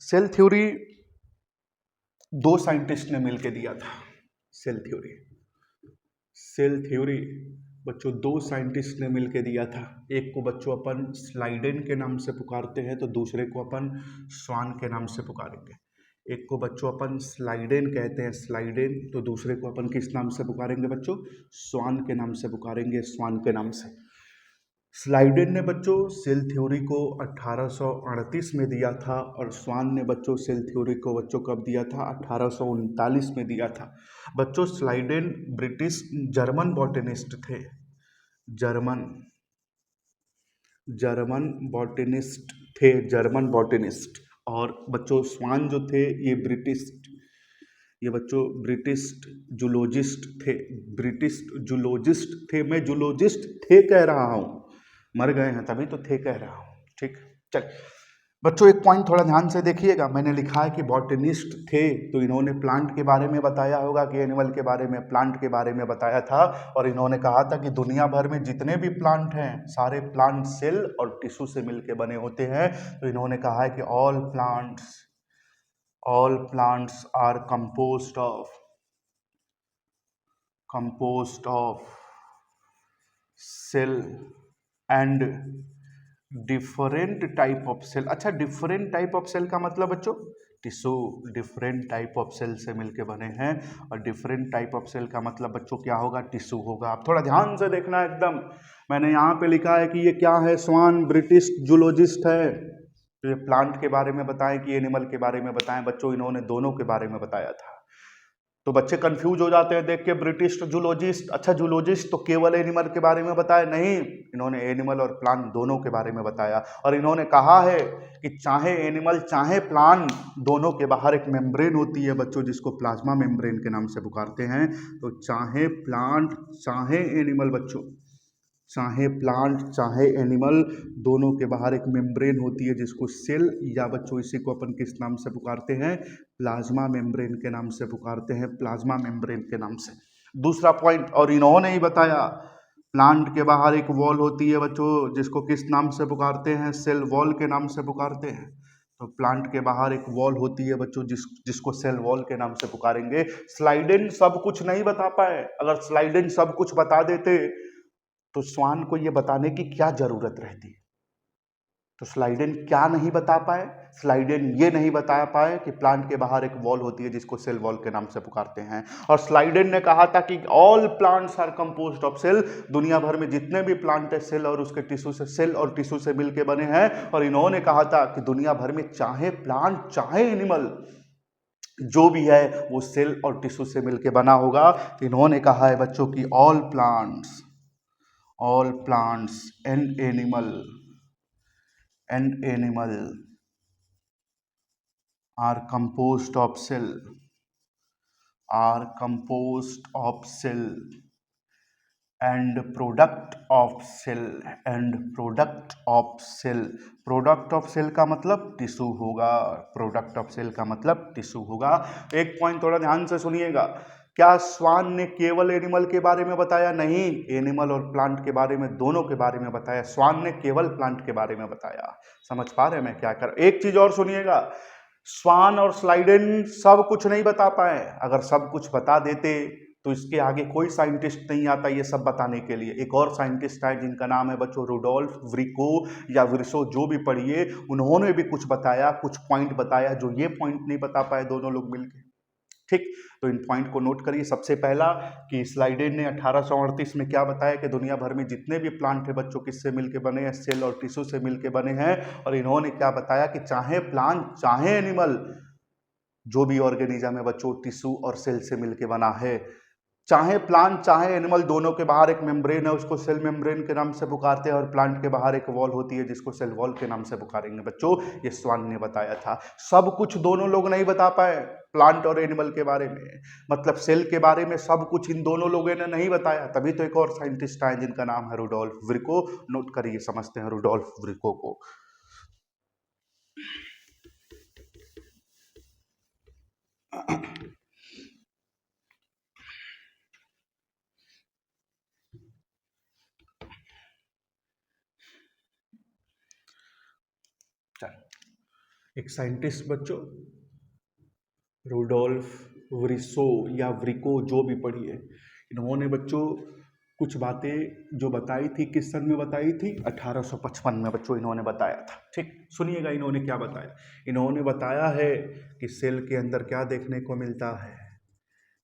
Cell theory दो scientist ने मिलकर दिया था। सेल थ्योरी बच्चों दो साइंटिस्ट ने मिलकर दिया था। एक को बच्चों अपन स्लाइडेन के नाम से पुकारते हैं, तो दूसरे को अपन स्वान के नाम से पुकारेंगे। एक को बच्चों अपन स्लाइडेन कहते हैं, स्लाइडेन, तो दूसरे को अपन किस नाम से पुकारेंगे बच्चों? स्वान के नाम से पुकारेंगे, स्वान के नाम से। स्लाइडेन ने बच्चों सेल थ्योरी को 1838 में दिया था, और स्वान ने बच्चों सेल थ्योरी को बच्चों कब दिया था? 1839 में दिया था। बच्चों स्लाइडेन ब्रिटिश जर्मन बॉटनिस्ट थे, जर्मन बॉटनिस्ट। और बच्चों स्वान जो थे ये ब्रिटिश जूलॉजिस्ट थे। मैं जूलॉजिस्ट थे कह रहा हूँ, मर गए हैं तभी तो थे कह रहा हूँ। ठीक, चल बच्चों एक पॉइंट थोड़ा ध्यान से देखिएगा। मैंने लिखा है कि बॉटनिस्ट थे, तो इन्होंने प्लांट के बारे में बताया होगा कि एनिमल के बारे में, प्लांट के बारे में बताया था। और इन्होंने कहा था कि दुनिया भर में जितने भी प्लांट हैं सारे प्लांट सेल और टिश्यू से मिलकर बने होते हैं। तो इन्होंने कहा है कि all plants are composed of cell and different type of cell। अच्छा, डिफरेंट टाइप ऑफ सेल का मतलब बच्चों tissue different type of cell से मिलके बने हैं, और डिफरेंट टाइप ऑफ सेल का मतलब बच्चों क्या होगा? टिश्यू होगा। आप थोड़ा ध्यान से देखना एकदम। मैंने यहाँ पे लिखा है कि ये क्या है? स्वान ब्रिटिश जूलॉजिस्ट है। तो ये प्लांट के बारे में बताएं कि एनिमल के बारे में बताएं? बच्चों इन्होंने दोनों के बारे में बताया था। तो बच्चे कंफ्यूज हो जाते हैं देख के, ब्रिटिश जूलॉजिस्ट। अच्छा, जूलॉजिस्ट तो केवल एनिमल के बारे में बताया? नहीं, इन्होंने एनिमल और प्लांट दोनों के बारे में बताया। और इन्होंने कहा है कि चाहे एनिमल चाहे प्लांट, दोनों के बाहर एक मेम्ब्रेन होती है बच्चों, जिसको प्लाज्मा मेम्ब्रेन के नाम से पुकारते हैं। तो चाहे प्लांट चाहे एनिमल बच्चों, चाहे प्लांट चाहे एनिमल, दोनों के बाहर एक मेम्ब्रेन होती है जिसको सेल, या बच्चों इसी को अपन किस नाम से पुकारते हैं? प्लाज्मा मेम्ब्रेन के नाम से पुकारते हैं, प्लाज्मा मेम्ब्रेन के नाम से। दूसरा पॉइंट और इन्होंने ही बताया, प्लांट के बाहर एक वॉल होती है बच्चों, जिसको किस नाम से पुकारते हैं? सेल वॉल के नाम से पुकारते हैं। तो प्लांट के बाहर एक वॉल होती है बच्चों, जिसको सेल वॉल के नाम से पुकारेंगे। स्लाइडेन सब कुछ नहीं बता पाए। अगर स्लाइडेन सब कुछ बता देते तो स्वान को ये बताने की क्या जरूरत रहती? तो स्लाइडेन क्या नहीं बता पाए? स्लाइडेन ये नहीं बता पाए कि प्लांट के बाहर एक वॉल होती है जिसको सेल वॉल के नाम से पुकारते हैं। और स्लाइडेन ने कहा था कि all plants are composed of cell. दुनिया भर में जितने भी प्लांट है सेल और उसके टिश्यू से, सेल और टिश्यू से मिलकर बने हैं। और इन्होंने कहा था कि दुनिया भर में चाहे प्लांट चाहे एनिमल जो भी है वो सेल और टिश्यू से मिलकर बना होगा। तो इन्होंने कहा है बच्चों की all plants and animal are composed of cell and product of cell product of cell का मतलब टिश्यू होगा, प्रोडक्ट ऑफ सेल का मतलब टिश्यू होगा। एक पॉइंट थोड़ा ध्यान से सुनिएगा। क्या स्वान ने केवल एनिमल के बारे में बताया? नहीं, एनिमल और प्लांट के बारे में, दोनों के बारे में बताया। स्वान ने केवल प्लांट के बारे में बताया। समझ पा रहे हैं मैं क्या कर? एक चीज और सुनिएगा, स्वान और स्लाइडेन सब कुछ नहीं बता पाए। अगर सब कुछ बता देते तो इसके आगे कोई साइंटिस्ट नहीं आता ये सब बताने के लिए। एक और साइंटिस्ट है जिनका नाम है बच्चों रुडोल्फ व्रिको या विरसो, जो भी पढ़िए, उन्होंने भी कुछ बताया, कुछ पॉइंट बताया जो ये पॉइंट नहीं बता पाए दोनों लोग मिलकर। ठीक, तो इन पॉइंट को नोट करिए। सबसे पहला कि स्लाइडेन ने 1838 में क्या बताया कि दुनिया भर में जितने भी प्लांट है बच्चों किससे मिलके बने हैं? सेल और टिश्यू से मिलके बने हैं। और इन्होंने क्या बताया कि चाहे प्लांट चाहे एनिमल, जो भी ऑर्गेनिज्म है बच्चों टिश्यू और सेल से मिलके बना है। चाहे प्लांट चाहे एनिमल, दोनों के बाहर एक मेम्ब्रेन है, उसको सेल मेम्ब्रेन के नाम से पुकारते हैं। और प्लांट के बाहर एक वॉल होती है जिसको सेल वॉल के नाम से पुकारेंगे बच्चों। ये स्वान ने बताया था। सब कुछ दोनों लोग नहीं बता पाए प्लांट और एनिमल के बारे में, मतलब सेल के बारे में सब कुछ इन दोनों लोगों ने नहीं बताया। तभी तो एक और साइंटिस्ट आए जिनका नाम है रुडोल्फ व्रिको। नोट करिए, समझते हैं रुडोल्फ व्रिको को। एक साइंटिस्ट बच्चों रुडोल्फ वृसो या व्रिको जो भी पढ़िए, इन्होंने बच्चों कुछ बातें जो बताई थी किस सन में बताई थी, 1855 में बच्चों इन्होंने बताया था। ठीक, सुनिएगा इन्होंने क्या बताया। इन्होंने बताया है कि सेल के अंदर क्या देखने को मिलता है,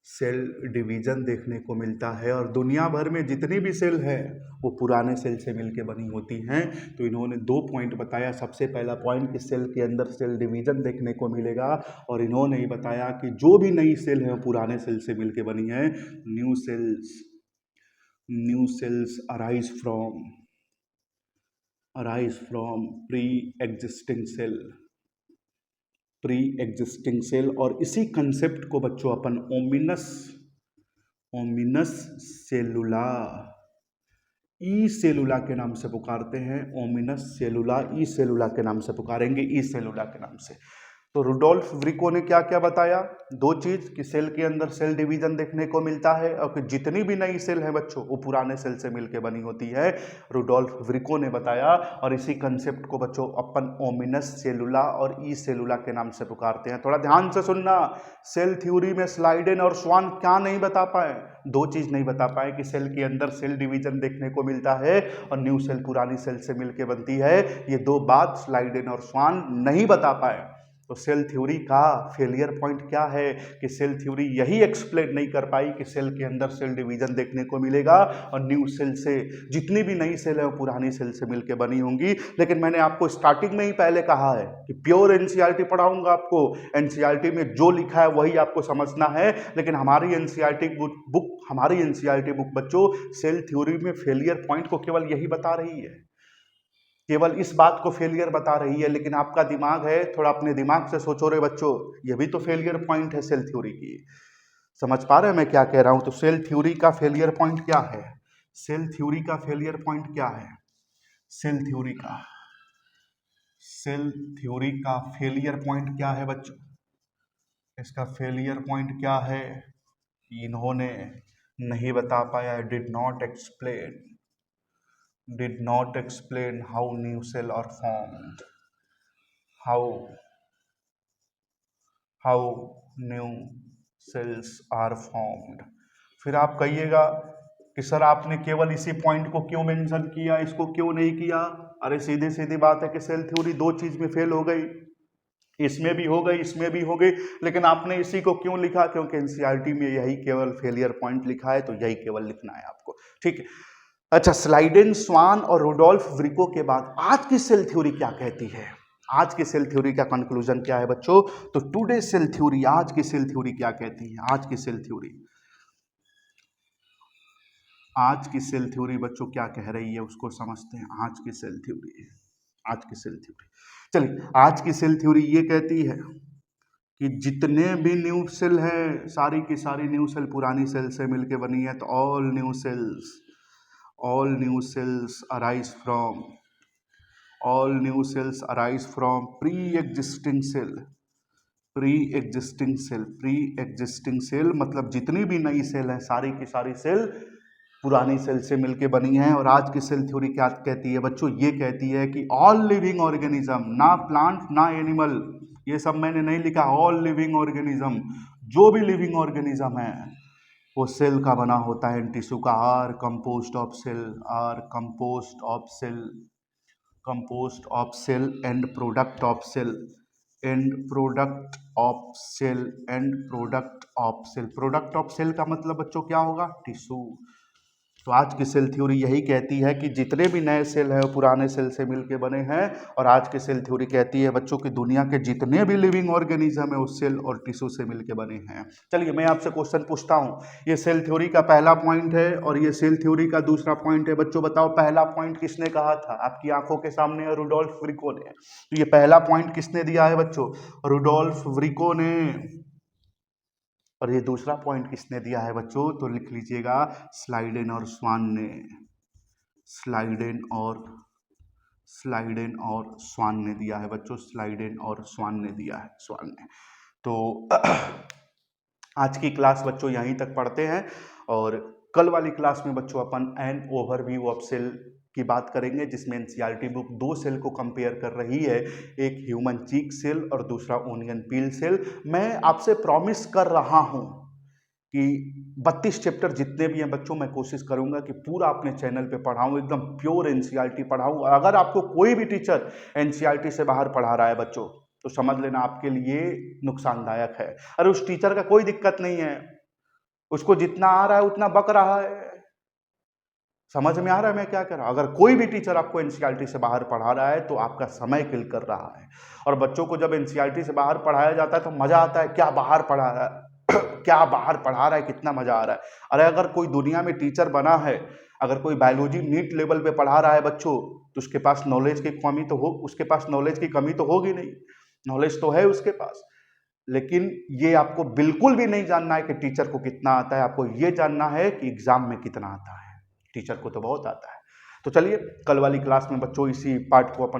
सेल डिवीजन देखने को मिलता है, और दुनिया भर में जितनी भी सेल है वो पुराने सेल से मिलके बनी होती हैं। तो इन्होंने 2 पॉइंट बताया। सबसे पहला पॉइंट कि सेल के अंदर सेल डिवीजन देखने को मिलेगा, और इन्होंने ही बताया कि जो भी नई सेल है वो पुराने सेल से मिलके बनी है। New cells arise from pre existing cell. और इसी कंसेप्ट को बच्चों अपन ओमिनस सेलुला ई सेलुला के नाम से पुकारते हैं। ओमिनस सेलुला ई सेलुला के नाम से पुकारेंगे, ई सेलुला के नाम से। तो रुडोल्फ व्रिको ने क्या क्या बताया, 2 चीज कि सेल के अंदर सेल डिवीजन देखने को मिलता है, और कि जितनी भी नई सेल है बच्चों वो पुराने सेल से मिलकर बनी होती है, रुडोल्फ व्रिको ने बताया। और इसी कंसेप्ट को बच्चों अपन ओमिनस सेलुला और ई सेलुला के नाम से पुकारते हैं। थोड़ा ध्यान से सुनना, सेल थ्योरी में स्लाइडेन और स्वान क्या नहीं बता पाए, 2 चीज नहीं बता पाए कि सेल के अंदर सेल डिवीजन देखने को मिलता है और न्यू सेल पुरानी सेल से मिलकर बनती है। ये 2 बात स्लाइडेन और स्वान नहीं बता पाए। तो सेल थ्योरी का फेलियर पॉइंट क्या है कि सेल थ्योरी यही एक्सप्लेन नहीं कर पाई कि सेल के अंदर सेल डिवीजन देखने को मिलेगा और न्यू सेल से जितनी भी नई सेल है वो पुरानी सेल से मिलकर बनी होंगी। लेकिन मैंने आपको स्टार्टिंग में ही पहले कहा है कि प्योर एनसीईआरटी पढ़ाऊंगा आपको, एनसीईआरटी में जो लिखा है वही आपको समझना है। लेकिन हमारी एनसीईआरटी बुक बच्चों सेल थ्योरी में फेलियर पॉइंट को केवल यही बता रही है, केवल इस बात को फेलियर बता रही है। लेकिन आपका दिमाग है, थोड़ा अपने दिमाग से सोचो रे बच्चों, ये भी तो फेलियर पॉइंट है सेल थ्योरी की। समझ पा रहे हैं मैं क्या कह रहा हूं। तो सेल थ्योरी का फेलियर पॉइंट क्या है, सेल थ्योरी का फेलियर पॉइंट क्या है, सेल थ्योरी का फेलियर पॉइंट क्या है बच्चों, इसका फेलियर पॉइंट क्या है, इन्होंने नहीं बता पाया, did not explain how new cell are formed, how new cells are formed। फिर आप कहिएगा कि सर आपने केवल इसी पॉइंट को क्यों मेंशन किया, इसको क्यों नहीं किया। अरे सीधी सीधी बात है कि सेल थ्योरी 2 चीज में फेल हो गई, इसमें भी हो गई, इसमें भी हो गई, लेकिन आपने इसी को क्यों लिखा, क्योंकि एनसीईआरटी में यही केवल फेलियर पॉइंट लिखा है, तो यही केवल लिखना है आपको, ठीक है। अच्छा, स्लाइडेन, स्वान और रुडोल्फ व्रिको के बाद आज की सेल थ्योरी क्या कहती है, आज की सेल थ्योरी का कंक्लूजन क्या है बच्चों। तो टुडे सेल थ्योरी, आज की सेल थ्योरी क्या कहती है, आज की सेल थ्योरी बच्चों क्या कह रही है उसको समझते हैं। आज की सेल थ्योरी चलिए, आज की सेल थ्योरी ये कहती है कि जितने भी न्यू सेल हैं सारी की सारी न्यू सेल पुरानी सेल से मिलके बनी है। तो all new cells arise from pre existing cell मतलब जितनी भी नई सेल है सारी की सारी सेल पुरानी सेल से मिलके बनी है। और आज की सेल थ्योरी क्या कहती है बच्चों, ये कहती है कि ऑल लिविंग ऑर्गेनिज्म, ना प्लांट ना एनिमल, ये सब मैंने नहीं लिखा, ऑल लिविंग ऑर्गेनिज्म, जो भी लिविंग ऑर्गेनिज्म है वो सेल का बना होता है, टिश्यू का। Are composed of cell and product of cell का मतलब बच्चों क्या होगा, टिश्यू। तो आज की सेल थ्योरी यही कहती है कि जितने भी नए सेल हैं वो पुराने सेल से मिलके बने हैं। और आज की सेल थ्योरी कहती है बच्चों कि दुनिया के जितने भी लिविंग ऑर्गेनिज्म है वो सेल और टिश्यू से मिलके बने हैं। चलिए मैं आपसे क्वेश्चन पूछता हूँ, ये सेल थ्योरी का पहला पॉइंट है और ये सेल थ्योरी का दूसरा पॉइंट है। बच्चों बताओ पहला पॉइंट किसने कहा था, आपकी आंखों के सामने है, रुडोल्फ व्रिको ने। तो ये पहला पॉइंट किसने दिया है बच्चों, रुडोल्फ व्रिको ने। और ये दूसरा पॉइंट किसने दिया है बच्चों, तो लिख लीजिएगा स्लाइडेन और स्वान ने। स्लाइडेन और स्वान ने दिया है बच्चों, स्लाइडेन और स्वान ने दिया है, स्वान ने। तो आज की क्लास बच्चों यहीं तक पढ़ते हैं और कल वाली क्लास में बच्चों अपन एन ओवरव्यू ऑफ सेल की बात करेंगे, जिसमें एनसीईआरटी बुक दो सेल को कंपेयर कर रही है, एक ह्यूमन चीक सेल और दूसरा ओनियन पील सेल। मैं आपसे प्रॉमिस कर रहा हूं कि 32 चैप्टर जितने भी हैं बच्चों, मैं कोशिश करूंगा कि पूरा अपने चैनल पे पढ़ाऊं, एकदम प्योर एनसीईआरटी पढ़ाऊं। अगर आपको कोई भी टीचर एनसीईआरटी से बाहर पढ़ा रहा है बच्चों, तो समझ लेना आपके लिए नुकसानदायक है। अरे उस टीचर का कोई दिक्कत नहीं है, उसको जितना आ रहा है उतना बक रहा है। समझ में आ रहा है मैं क्या कर रहा हूं? अगर कोई भी टीचर आपको एनसीईआरटी से बाहर पढ़ा रहा है तो आपका समय किल कर रहा है। और बच्चों को जब एनसीईआरटी से बाहर पढ़ाया जाता है तो मजा आता है, क्या बाहर पढ़ा रहा है क्या बाहर पढ़ा रहा है, कितना मजा आ रहा है। अरे अगर कोई दुनिया में टीचर बना है, अगर कोई बायोलॉजी नीट लेवल पे पढ़ा रहा है बच्चों, तो उसके पास नॉलेज की कमी तो हो, उसके पास नॉलेज की कमी तो होगी नहीं, नॉलेज तो है उसके पास। लेकिन ये आपको बिल्कुल भी नहीं जानना है कि टीचर को कितना आता है, आपको ये जानना है कि एग्जाम में कितना आता है। टीचर को तो बहुत आता है। तो चलिए कल वाली क्लास में बच्चों इसी पार्ट को अपन